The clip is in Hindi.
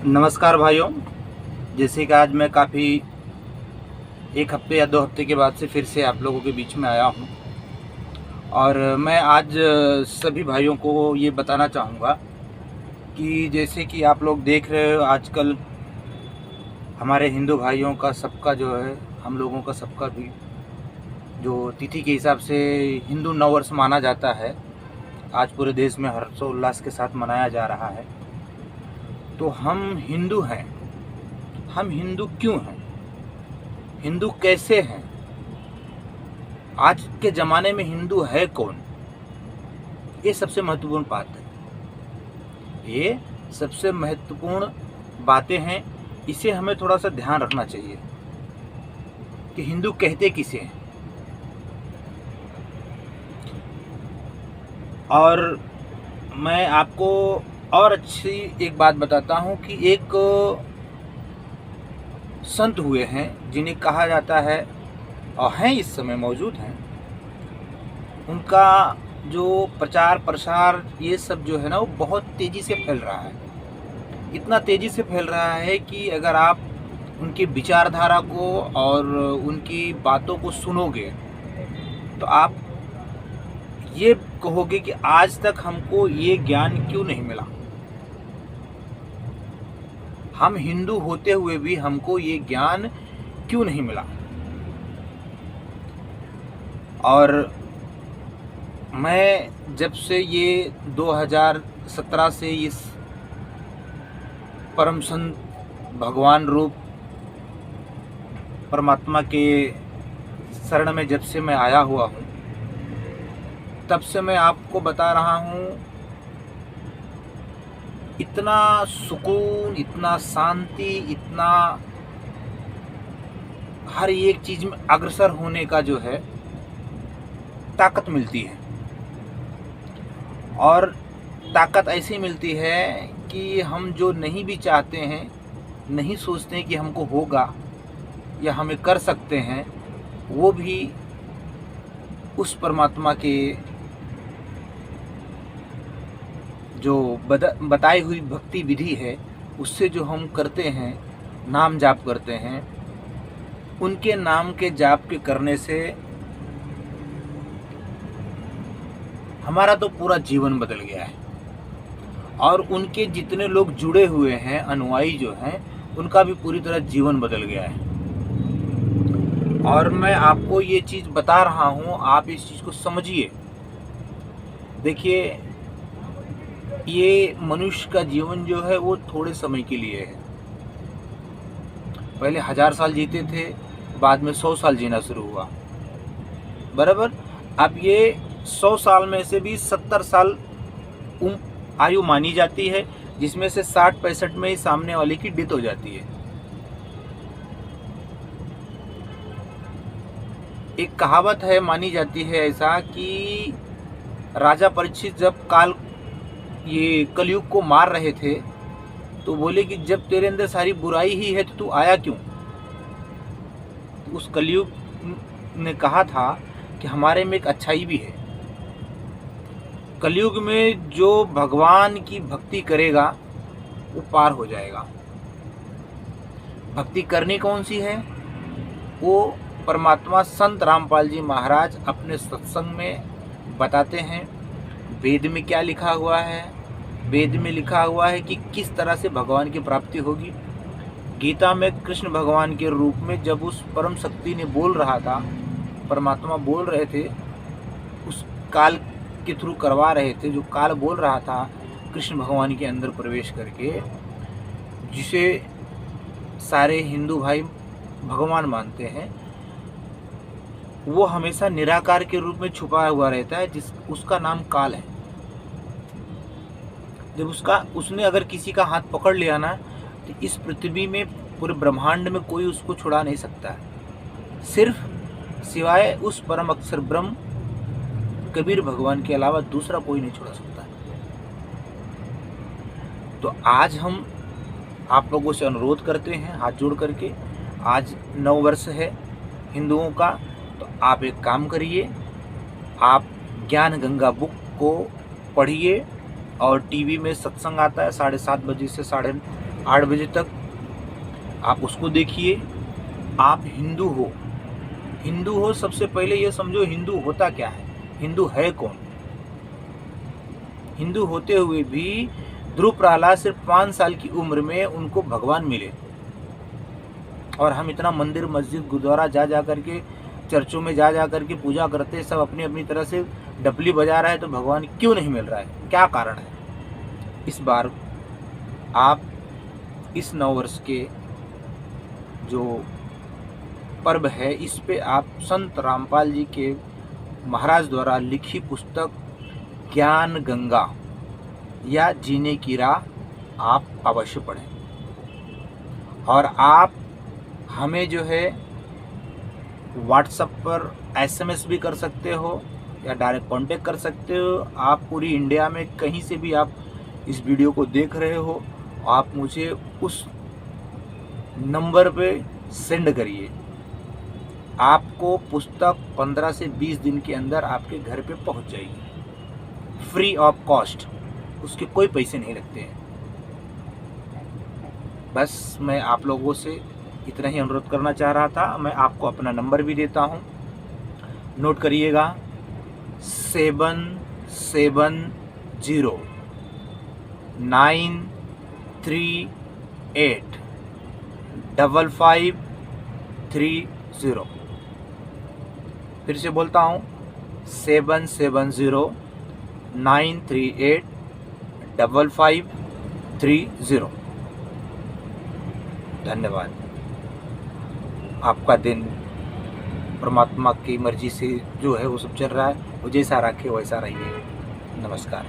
नमस्कार भाइयों। जैसे कि आज मैं काफ़ी 1 हफ्ते या 2 हफ्ते के बाद से फिर से आप लोगों के बीच में आया हूं और मैं आज सभी भाइयों को ये बताना चाहूँगा कि जैसे कि आप लोग देख रहे हो आजकल हमारे हिंदू भाइयों का सबका जो है, हम लोगों का सबका भी जो तिथि के हिसाब से हिंदू नववर्ष माना जाता है, आज पूरे देश में हर्षोल्लास के साथ मनाया जा रहा है। तो हम हिंदू हैं, हम हिंदू क्यों हैं, हिंदू कैसे हैं, आज के ज़माने में हिंदू है कौन, ये सबसे महत्वपूर्ण बात है। ये सबसे महत्वपूर्ण बातें हैं, इसे हमें थोड़ा सा ध्यान रखना चाहिए कि हिंदू कहते किसे हैं। और मैं आपको और अच्छी एक बात बताता हूँ कि एक संत हुए हैं जिन्हें कहा जाता है और हैं इस समय मौजूद हैं, उनका जो प्रचार प्रसार ये सब जो है ना, वो बहुत तेज़ी से फैल रहा है। इतना तेज़ी से फैल रहा है कि अगर आप उनकी विचारधारा को और उनकी बातों को सुनोगे तो आप ये कहोगे कि आज तक हमको ये ज्ञान क्यों नहीं मिला। हम हिंदू होते हुए भी हमको ये ज्ञान क्यों नहीं मिला। और मैं जब से ये 2017 से इस परम संत भगवान रूप परमात्मा के शरण में जब से मैं आया हुआ हूँ, तब से मैं आपको बता रहा हूँ, इतना सुकून, इतना शांति, इतना हर एक चीज़ में अग्रसर होने का जो है ताकत मिलती है। और ताकत ऐसी मिलती है कि हम जो नहीं भी चाहते हैं, नहीं सोचते हैं कि हमको होगा या हमें कर सकते हैं, वो भी उस परमात्मा के जो बताई हुई भक्ति विधि है, उससे जो हम करते हैं, नाम जाप करते हैं, उनके नाम के जाप के करने से हमारा तो पूरा जीवन बदल गया है। और उनके जितने लोग जुड़े हुए हैं, अनुयायी जो हैं, उनका भी पूरी तरह जीवन बदल गया है। और मैं आपको ये चीज़ बता रहा हूँ, आप इस चीज़ को समझिए। देखिए, ये मनुष्य का जीवन जो है वो थोड़े समय के लिए है। पहले 1000 साल जीते थे, बाद में 100 साल जीना शुरू हुआ, बराबर। अब ये 100 साल में से भी 70 साल आयु मानी जाती है, जिसमें से 60-65 में ही सामने वाले की डेथ हो जाती है। एक कहावत है, मानी जाती है ऐसा कि राजा परीक्षित जब ये कलयुग को मार रहे थे, तो बोले कि जब तेरे अंदर सारी बुराई ही है तो तू आया क्यों। तो उस कलयुग ने कहा था कि हमारे में एक अच्छाई भी है। कलयुग में जो भगवान की भक्ति करेगा वो पार हो जाएगा। भक्ति करनी कौन सी है, वो परमात्मा संत रामपाल जी महाराज अपने सत्संग में बताते हैं। वेद में क्या लिखा हुआ है, वेद में लिखा हुआ है कि किस तरह से भगवान की प्राप्ति होगी। गीता में कृष्ण भगवान के रूप में जब उस परम शक्ति ने बोल रहा था, परमात्मा बोल रहे थे, उस काल के थ्रू करवा रहे थे, जो काल बोल रहा था कृष्ण भगवान के अंदर प्रवेश करके, जिसे सारे हिंदू भाई भगवान मानते हैं, वो हमेशा निराकार के रूप में छुपा हुआ रहता है, उसका नाम काल है। जब उसने अगर किसी का हाथ पकड़ लिया ना, तो इस पृथ्वी में, पूरे ब्रह्मांड में कोई उसको छुड़ा नहीं सकता है, सिर्फ सिवाय उस परम अक्षर ब्रह्म कबीर भगवान के अलावा दूसरा कोई नहीं छुड़ा सकता। तो आज हम आप लोगों से अनुरोध करते हैं हाथ जोड़ करके, आज नववर्ष है हिंदुओं का, तो आप एक काम करिए, आप ज्ञान गंगा बुक को पढ़िए और टीवी में सत्संग आता है 7:30 बजे से 8 बजे तक आप उसको देखिए। आप हिंदू हो, हिंदू हो सबसे पहले ये समझो हिंदू होता क्या है, हिंदू है कौन। हिंदू होते हुए भी ध्रुव प्रहलाद सिर्फ 5 साल की उम्र में उनको भगवान मिले, और हम इतना मंदिर मस्जिद गुरुद्वारा जा जा करके, चर्चों में जा जा करके पूजा करते, सब अपनी अपनी तरह से डपली बजा रहा है, तो भगवान क्यों नहीं मिल रहा है, क्या कारण है। इस बार आप इस नववर्ष के जो पर्व है, इस पे आप संत रामपाल जी के महाराज द्वारा लिखी पुस्तक ज्ञान गंगा या जीने की राह आप अवश्य पढ़ें। और आप हमें जो है व्हाट्सएप पर एसएमएस भी कर सकते हो या डायरेक्ट कांटेक्ट कर सकते हो। आप पूरी इंडिया में कहीं से भी आप इस वीडियो को देख रहे हो, आप मुझे उस नंबर पे सेंड करिए। आपको पुस्तक 15 से 20 दिन के अंदर आपके घर पे पहुंच जाएगी, फ्री ऑफ कॉस्ट, उसके कोई पैसे नहीं लगते हैं। बस मैं आप लोगों से इतना ही अनुरोध करना चाह रहा था। मैं आपको अपना नंबर भी देता हूं, नोट करिएगा, 770-938-5530। फिर से बोलता हूं, 770-938-5530। धन्यवाद। आपका दिन परमात्मा की मर्जी से जो है वो सब चल रहा है, वो जैसा रखे वैसा रहिए। नमस्कार।